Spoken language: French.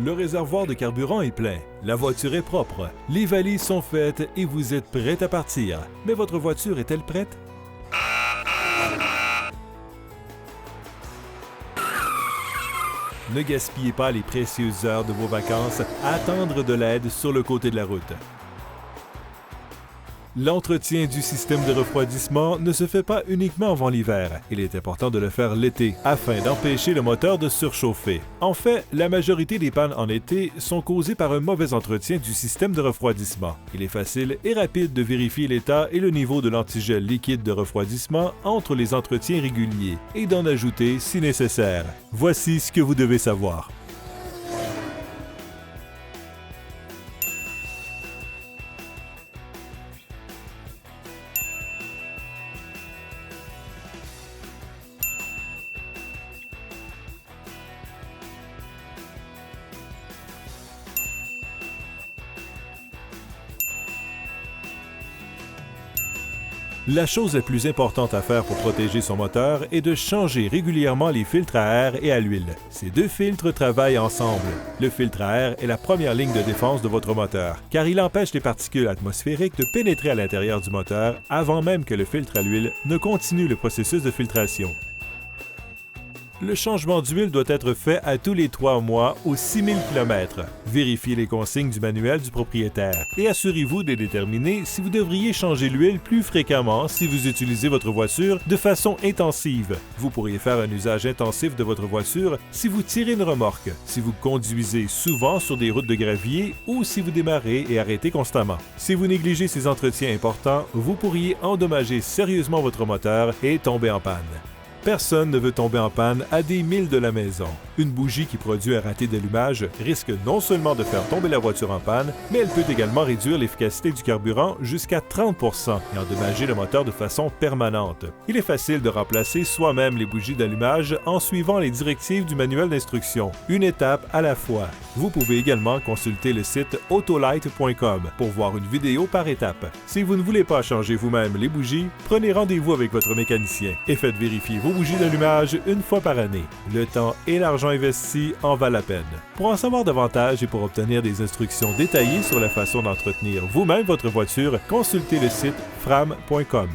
Le réservoir de carburant est plein, la voiture est propre, les valises sont faites et vous êtes prêt à partir. Mais votre voiture est-elle prête? Ne gaspillez pas les précieuses heures de vos vacances à attendre de l'aide sur le côté de la route. L'entretien du système de refroidissement ne se fait pas uniquement avant l'hiver. Il est important de le faire l'été, afin d'empêcher le moteur de surchauffer. En fait, la majorité des pannes en été sont causées par un mauvais entretien du système de refroidissement. Il est facile et rapide de vérifier l'état et le niveau de l'antigel liquide de refroidissement entre les entretiens réguliers et d'en ajouter si nécessaire. Voici ce que vous devez savoir. La chose la plus importante à faire pour protéger son moteur est de changer régulièrement les filtres à air et à l'huile. Ces deux filtres travaillent ensemble. Le filtre à air est la première ligne de défense de votre moteur, car il empêche les particules atmosphériques de pénétrer à l'intérieur du moteur avant même que le filtre à l'huile ne continue le processus de filtration. Le changement d'huile doit être fait à tous les 3 mois aux 6000 km. Vérifiez les consignes du manuel du propriétaire et assurez-vous de déterminer si vous devriez changer l'huile plus fréquemment si vous utilisez votre voiture de façon intensive. Vous pourriez faire un usage intensif de votre voiture si vous tirez une remorque, si vous conduisez souvent sur des routes de gravier ou si vous démarrez et arrêtez constamment. Si vous négligez ces entretiens importants, vous pourriez endommager sérieusement votre moteur et tomber en panne. Personne ne veut tomber en panne à des milles de la maison. Une bougie qui produit un raté d'allumage risque non seulement de faire tomber la voiture en panne, mais elle peut également réduire l'efficacité du carburant jusqu'à 30% et endommager le moteur de façon permanente. Il est facile de remplacer soi-même les bougies d'allumage en suivant les directives du manuel d'instruction, une étape à la fois. Vous pouvez également consulter le site autolite.com pour voir une vidéo par étape. Si vous ne voulez pas changer vous-même les bougies, prenez rendez-vous avec votre mécanicien et faites vérifier vos bougies d'allumage une fois par année. Le temps et l'argent investis en valent la peine. Pour en savoir davantage et pour obtenir des instructions détaillées sur la façon d'entretenir vous-même votre voiture, consultez le site fram.com.